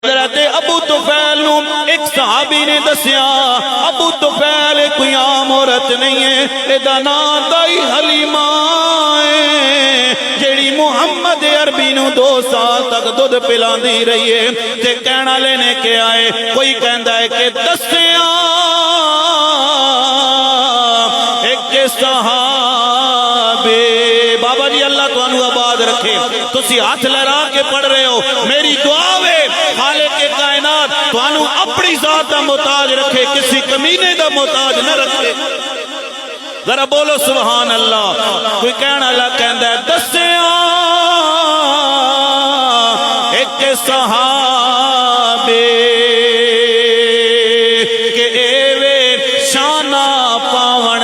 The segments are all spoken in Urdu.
حضرت ابو طفیل نو ایک صحابی نے دسیا ابو طفیل کوئی عام عورت نہیں ہے، ایدا نام دائی حلیمہ ہے جیڑی محمد عربی نو 2 سال تک دودھ پلاندی رہی ہے تے کہنا لینے کے آئے کوئی کہندا ہے کہ دسیا ایک صحابے بابا جی اللہ تو انہوں آباد رکھے تسی ہاتھ لہرا کے پڑھ رہے ہو میری دعا ہے خالق کائنات تو انہوں اپنی ذات دا محتاج رکھے کسی کمینے دا محتاج نہ رکھے ذرا بولو سبحان اللہ کوئی کہنا اللہ کہندہ ہے دسیا ایک صحابے کہ ایوے شانہ پاون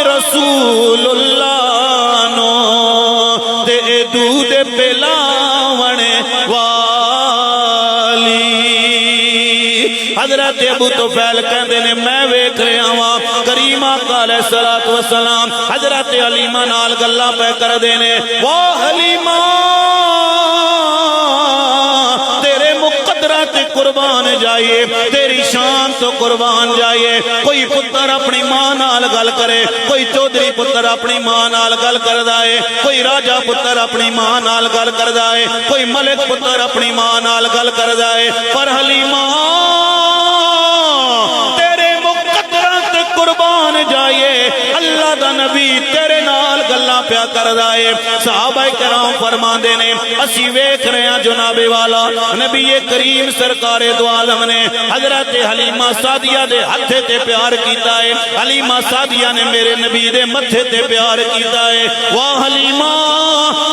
رسول اللہ نو دے دودھ پلاون والی حضرت ابو طفیل کہندے نے میں ویکھ رہا ہاں کریم آقا علیہ الصلوۃ والسلام حضرت حلیمہ نال گلاں پہ کر دینے واہ حلیمہ تیرے مقدرات قربان جائیے تیری شان تو قربان جائیے کوئی پتر اپنی ماں نال گل کرے کوئی چودھری پتر اپنی ماں نال گل کردا ہے کوئی راجہ پتر اپنی ماں نال گل کردا ہے کوئی ملک پتر اپنی ماں نال گل کردا ہے پر حلیمہ تیرے مقدرات قربان جائیے اللہ دا نبی تیرے نال گلاں پیا کردا ہے صحابہ کرام فرماندے نے اسی ویکھ رہے ہیں جناب والا نبی کریم سرکار دو عالم نے حضرت حلیمہ سعدیہ دے ہتھے تے پیار کیتا ہے حلیمہ سعدیہ نے میرے نبی دے متھے تے پیار کیتا ہے واہ حلیمہ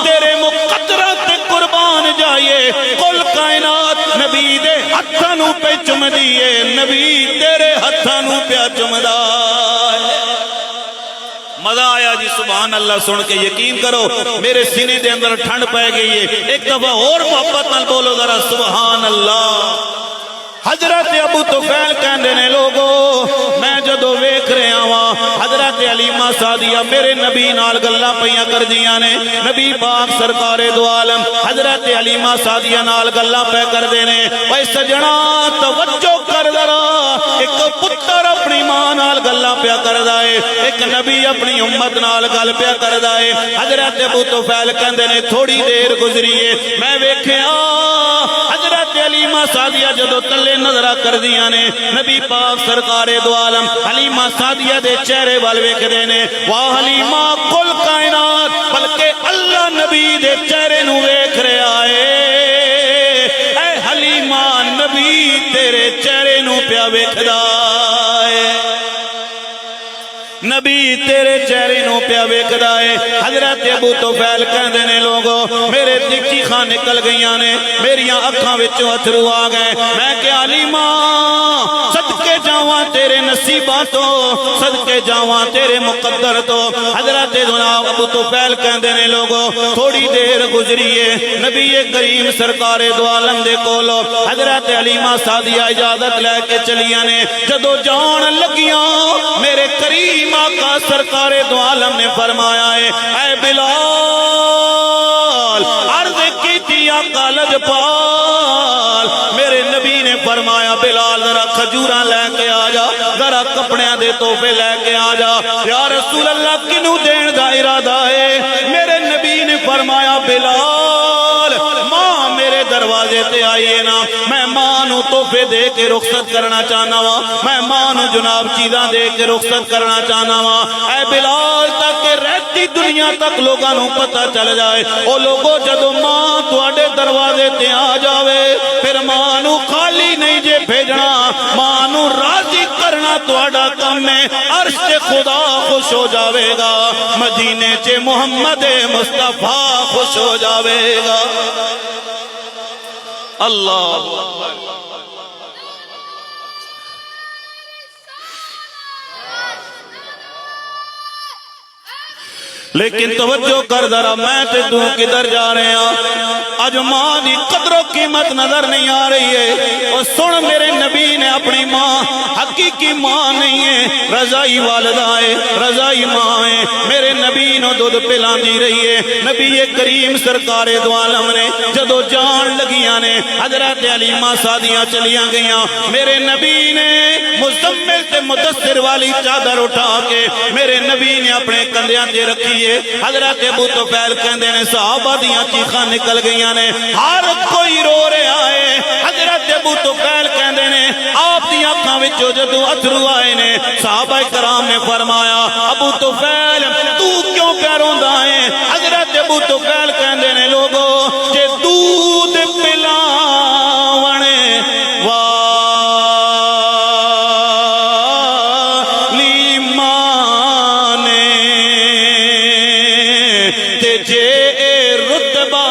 تیرے مقدرات قربان جائیے کل کائنات نبی دے ہتھاں نو پہ چم دیئے نبی تیرے ہتھاں نو پہ چمدا ہے مزہ آیا جی سبحان اللہ سن کے یقین کرو میرے سینے دے اندر ٹھنڈ پہ گئی ہے ایک دفعہ اور محبت نال بولو ذرا سبحان اللہ حضرت ابو طفیل کہندے نے لوگو میں جدو ویکھ رہا ہاں حضرت حلیمہ سعدیہ میرے نبی نال گلاں پیاں کر دیاں نے نبی پاک سرکار دو عالم حضرت حلیمہ سعدیہ نال گلاں پہ کر دینے اے سجنا توجہ کر ذرا ایک پتر اپنی ماں نال گلاں پیا کردا ہے ایک نبی اپنی امت نال گل پیا کردا ہے حضرت ابو طفیل کہندے نے تھوڑی دیر گزری ہے میں ویکھیا حضرت حلیمہ سعدیہ جدو تلے نظرہ کر دیا نے نبی پاک سرکار دو عالم حلیمہ سعدیہ دے چہرے وال ویکھ دے نے واہ حلیمہ کل کائنات بلکہ اللہ نبی دے چہرے نو ویکھ رہا ہے اے حلیمہ نبی تیرے چہرے نو پیا ویکھدا ہے نبی تیرے چہرے نو پیا ویکھدا ہے حضرت ابو طفیل کہندے نے لوگو میرے چیخاں نکل گئیاں نے میریاں اکھاں وچوں اتھرو آ گئے میں کہ حلیمہ صدقے جاواں تیرے نصیباں تو صدقے جاواں تیرے مقدر تو حضرت جناب ابو طفیل کہندے نے لوگو تھوڑی دیر گزری ہے نبی کریم سرکار دو عالم دے کولو حضرت حلیمہ سعدیہ اجازت لے کے چلیاں نے جدو جان لگیاں میرے کریم آقا سرکار دو عالم نے فرمایا ہے اے بلال عرض کی تھی آقا لجپال میرے نبی نے فرمایا بلال ذرا کھجوراں لے کے آ جا ذرا کپڑیاں دے تحفے لے کے آ جا یا رسول اللہ کنوں دین دا ارادہ ہے میرے نبی نے فرمایا بلال ماں میرے دروازے تے آئیے نا میں ماں نو تحفے دے کے رخصت کرنا چاہنا وا میں ماں نو جناب چیزاں دے کے رخصت کرنا چاہنا وا اے بلال تاکہ رہتی دنیا تک لوگاں نو پتہ چل جائے او لوگو جدو ماں تواڈے دروازے تے آ جاوے پھر ماں نو خالی نہیں جے بھیجنا ماں نو راضی کرنا تواڈا کام ہے عرش تے خدا خوش ہو جاوے گا مدینے چے محمد مصطفیٰ خوش ہو جاوے گا اللہ لیکن توجہ کر ذرا میں تے تو کدھر جا رہے ہیں اج ماں دی قدر و قیمت نظر نہیں آ رہی ہے اور سن میرے نبی نے اپنی ماں حقیقی ماں نہیں ہے رضائی والدہ ہے رضائی ماں ہے میرے نبی نو دودھ پلاندی رہی ہے نبی کریم سرکار دو عالم نے جدو جان لگیاں نے حضرت علیمہ سادیاں چلیاں گئیاں میرے نبی نے مزمل تے مدثر والی چادر اٹھا کے میرے نبی نے اپنے کندھیاں تے رکھی ہے حضرت ابو طفیل کہندے نے صحابہ دیاں چیخاں نکل گئیاں نے ہر کوئی رو رہا ہے حضرت ابو طفیل کہندے نے آپ دی آنکھاں وچوں جدوں اتھرو آئے نے صحابہ کرام نے فرمایا ابو طفیل تو کیوں پہ روندا ہے حضرت ابو طفیل کہندے نے لوگو جے دودھ پلاون والی ماں نے تے جے رتبہ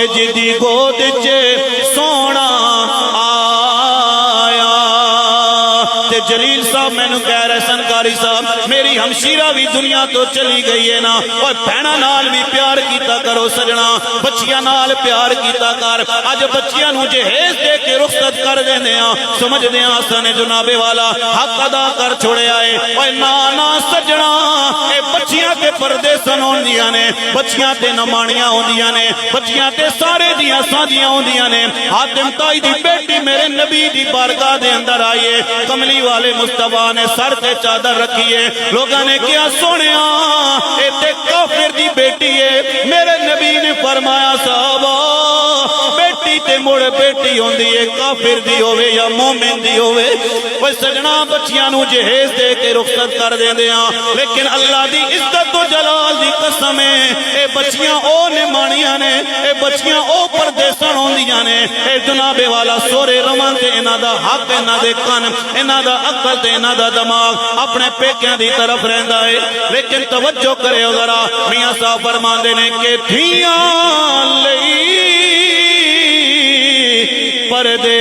جدی گود سونا آیا تے جلیل صاحب میں نو کہہ رہے سنکاری صاحب میری ہمشیرہ بھی دنیا تو چلی گئی ہے نا اور بہنا نال بھی پیار کیتا کرو سجنا بچیاں نال پیار کیتا کر اج بچیاں نو جہیز دے کے رخصت کر دینے سمجھ دے آسانے جناب والا حق ادا کر چھوڑے آئے اور نانا سجنا اے بچیاں تے پردے سنون دیا نے بچیاں تے نمانیاں ہوں دیا نے بچیاں تے سارے دیا سادیاں ہوں دیا نے حاتم تائی دی بیٹی میرے نبی دی بارگاہ دے اندر آئیے کملی والے مصطفیٰ نے سر تے چادر رکھیے لوگاں نے کیا سونیا اے تے کافر دی بیٹی ہے میرے نبی نے فرمایا صحابہ بیٹی تے مڑ بیٹی ہوں دیئے کافر دی ہوئے یا مومن دی ہوئے وہ سجنا بچیاں نو جہیز دے کے رخصت کر دیں دیاں لیکن اللہ دی عزت و جلال دی قسم ہے اے بچیاں او نمانیاں نے اے بچیاں او پردیسن ہوں دیاں نے اے جناب والا سورے رمان تے انہ دا حق انہ دے کن انہ دا عقل تے انہ دا دماغ اپنے پیکیاں دی طرف رہندہ ہے لیکن توجہ کرے ذرا میاں صاحب فرمان دینے کہ تھیاں لئی پردے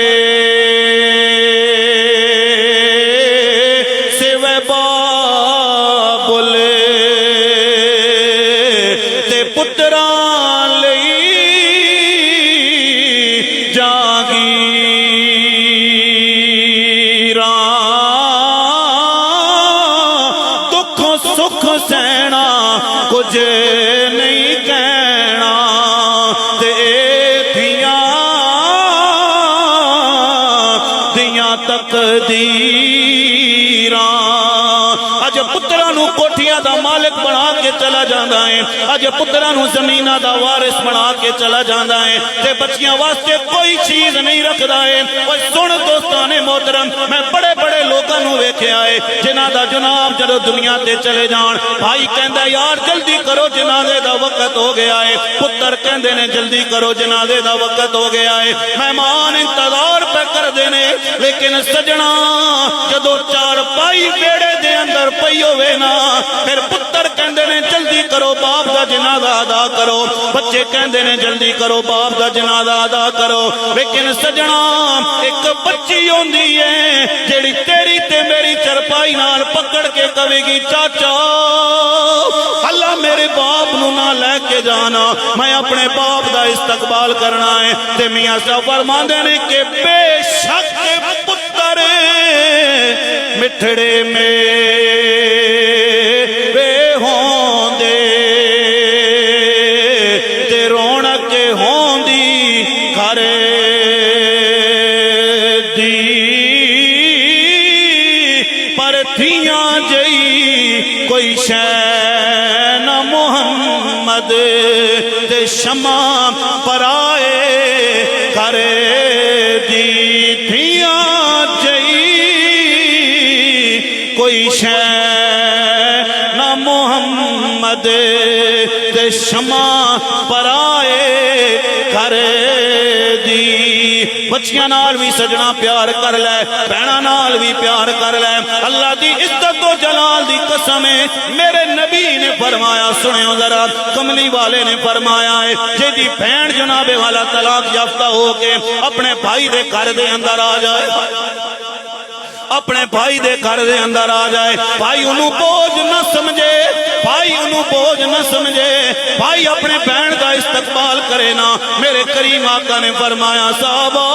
سوے بابل تے پتران لئی جاگیراں دکھ سکھ سہنا کچھ نہیں کہنا تے تقدیراں اج پتراں نو کوٹھیاں دا مالک بنا کے چلا جاندا ہے اج پتراں نو زمیناں دا وارث بنا کے چلا جاندا ہے تے بچیاں واسطے کوئی چیز نہیں رکھدا ہے اوے سن دوستان محترم میں بڑے بڑے لوکاں نو ویکھیا ہے جنہاں دا جناب جدو دنیا تے چلے جان بھائی کہندا یار جلدی کرو جنازے دا وقت ہو گیا ہے پتر کہندے نے جلدی کرو جنازے دا وقت ہو گیا ہے مہمان انتظار پہ کر دینے لیکن سجنا جدو چار پائی بیڑے دے اندر پئی ہوئے نا پھر پتر کہندے نے جلدی کرو باپ دا جنازہ ادا کرو بچے کہندے نے جلدی کرو باپ دا جنازہ ادا کرو لیکن سجنا ایک بچی ہوندی ہے جیڑی تیری تے میری چرپائی نال پکڑ کے کہے گی چاچا اللہ میرے باپ نو نہ لے کے جانا میں اپنے باپ دا استقبال کرنا ہے تے میاں صاحب فرماندے نے کہ بے شک پتر مٹھڑے میرے ہوندے تے رونق ہوندی گھر دی پر تھیاں جئی کوئی شے نہ محمد تے شمع پر آئے گھر دی تھیاں جئی کوئی شے نہ محمد تے شمع پر آئے گھر دی بچیاں نال بھی سجنا پیار کر لے بہنا نال بھی پیار کر لے اللہ دی عزت و جلال دی قسم ہے میرے نبی نے فرمایا سنو ذرا کملی والے نے فرمایا ہے جی بہن جناب والا طلاق یافتہ ہو کے اپنے بھائی دے گھر دے اندر آ جائے اپنے بھائی دے گھر دے اندر آ جائے بھائی انہوں بوجھ نہ سمجھے بھائی انہوں بوجھ نہ سمجھے بھائی اپنے بہن کا استقبال کرے نا میرے کریم آقا نے فرمایا صحابہ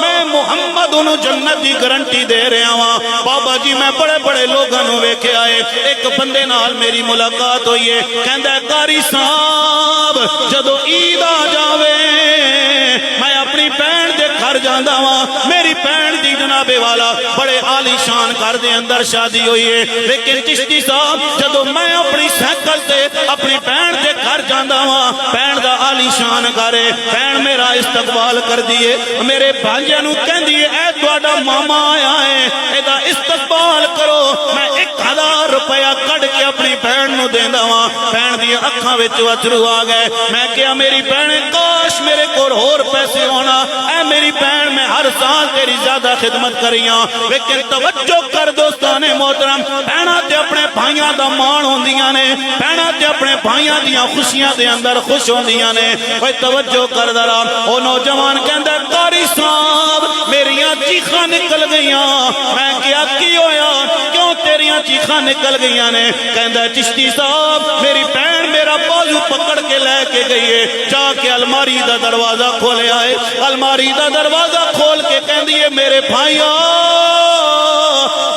میں محمد انہوں جنت دی گارنٹی دے رہا ہوں بابا جی میں بڑے بڑے لوگوں نے ویکھے آئے ایک بندے نال میری ملاقات ہوئی ہے کہندا ہے قاری صاحب جدو عید آ جاوے میں اپنی بہن دے گھر جاندا ہاں میری بہن دی جناب والا بڑے عالی شان گھر دے اندر شادی ہوئی ہے لیکن چشتی صاحب جدو میں اپنی سائیکل تے اپنی بہن دے گھر جاندا ہاں بہن دا عالی شان گھر ہے بہن میرا استقبال کر دیے میرے بھانجے نو کہندی ہے اے تہاڈا ماما آیا ہے ایدا استقبال کرو میں 1000 روپیہ کڈ کے اپنی بہن نو دیندا ہاں بہن دی اکھاں وچ اتھرو آ گئے میں کہیا میری بہن کاش میرے کول ہور پیسے ہونا اے میری بہن میں ہر سال تیری زیادہ خدمت کریاں لیکن توجہ کر دوستان محترم بہناں تے اپنے بھائیاں دا مان ہوندیاں نے بہناں تے اپنے بھائیاں دیاں خوشیاں دے اندر خوش ہوندیاں نے اوے توجہ کر ذرا او نوجوان کہندا قاری صاحب میریاں چیخاں نکل گئیاں میں کیا کی ہویا کیوں تیریاں چیخاں نکل گئیاں نے کہندا چشتی صاحب میری بہن میرا بازو پکڑ کے لے کے گئی ہے جا کے الماری دا دروازہ کھولیا ہے الماری دا دروازہ کھول کے کہندی ہے میرے بھائیو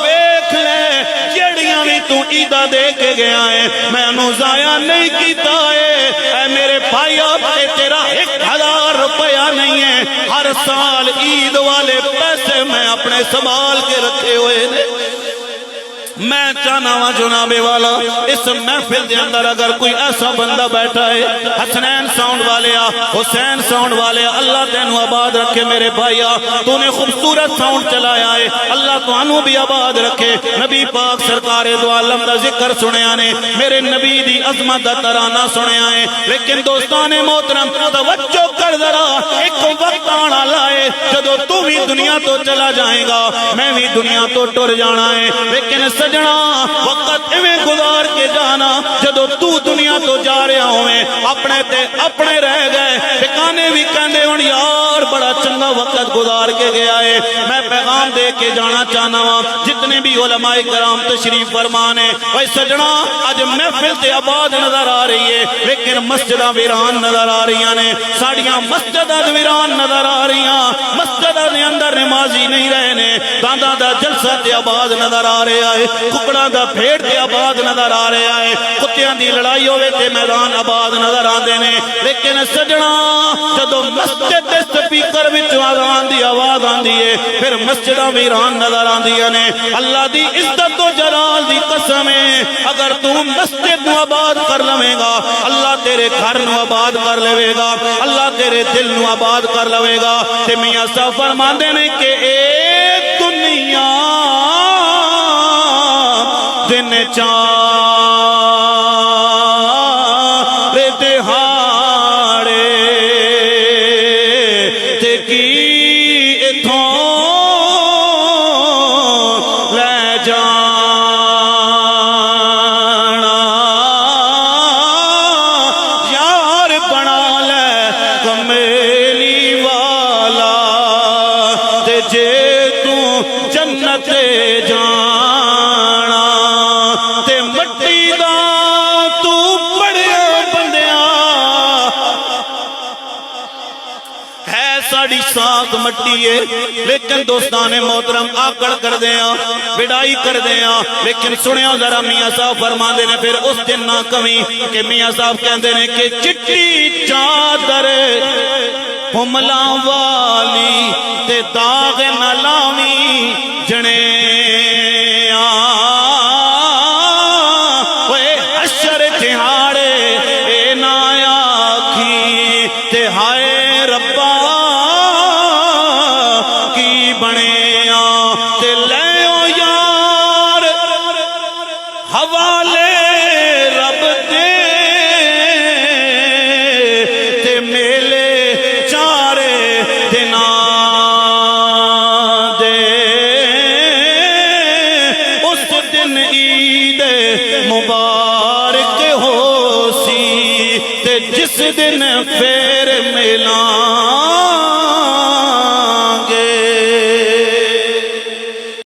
ویکھ لے جڑیاں بھی تو عیدہ دے کے گیا ہے میں انہوں ضائع نہیں کیتا ہے اے میرے بھائیو اے تیرا 1000 روپیہ نہیں ہے ہر سال عید والے پیسے میں اپنے سنبھال کے رکھے ہوئے نے میں چاہنا ہوں جناب والا اس محفل دے اندر اگر کوئی ایسا بندہ بیٹھا ہے حسنین ساؤنڈ والے حسین ساؤنڈ والے اللہ تینو آباد رکھے میرے بھائیا تو نے خوبصورت ساؤنڈ چلایا ہے اللہ تو انہوں بھی آباد رکھے نبی پاک سرکار دو عالم دا ذکر سنے آنے میرے نبی دی عظمت دا ترانہ سنے آئے لیکن دوستان محترم توجہ کر ذرا ایک وقت آنا لائے جدو تو بھی دنیا تو چلا جائے گا میں بھی دنیا تو ٹر جانا ہے لیکن سجنا وقت ایویں گزار کے جانا جدو تو دنیا تو جا رہا ہوئے اپنے تے اپنے رہ گئے ٹھکانے بھی کہندے ہن یار بڑا چنگا وقت گزار کے گیا ہے میں پیغام دے کے جانا چاہنا ہوں جتنے بھی علماء کرام تشریف فرمانے اے سجنا اج محفل تے آباد نظر آ رہی ہے لیکن مسجداں ویران نظر آ رہی نے ساڈیاں مسجداں ویران نظر آ رہی مسجداں دے اندر نمازی نہیں رہے نے دانداں دا جلسہ تے آباد نظر آ رہا ہے ککڑاں دا بھیڑ تے آباد نظر آ رہا ہے کتیاں دی لڑائی ہوے تے میدان آباد نظر آندے نے لیکن سجنا جدوں مسجد دے سپیکر وچ اذان دی آواز آندی ہے پھر مسجداں ویران نظر آندیاں نے اللہ دی عزت و جلال دی قسم ہے اگر تو مسجد نو آباد کر لوے گا اللہ تیرے گھر نو آباد کر لے گا اللہ تیرے دل نو آباد کر لے گا تے میاں صاحب فرماندے نے کہ اے دنیا دن چار دہاڑے تے کی اتھوں لے جانا یار بنا لے کمیلی والا تے جے تو جنت جان ساگ مٹی ہے لیکن دوستان محترم آکڑ کر دیا بڑائی کر دیا لیکن سنیا ذرا میاں صاحب فرماندے نے پھر اس دن نہ کمی کہ میاں صاحب کہندے نے کہ چٹی چادر حملہ والی تے داغ نہ لاوی جنے حشر تہاڑے اے نہ آکھی تے ہائے ربا حوالے رب دے تے میلے چارے دناں جس دن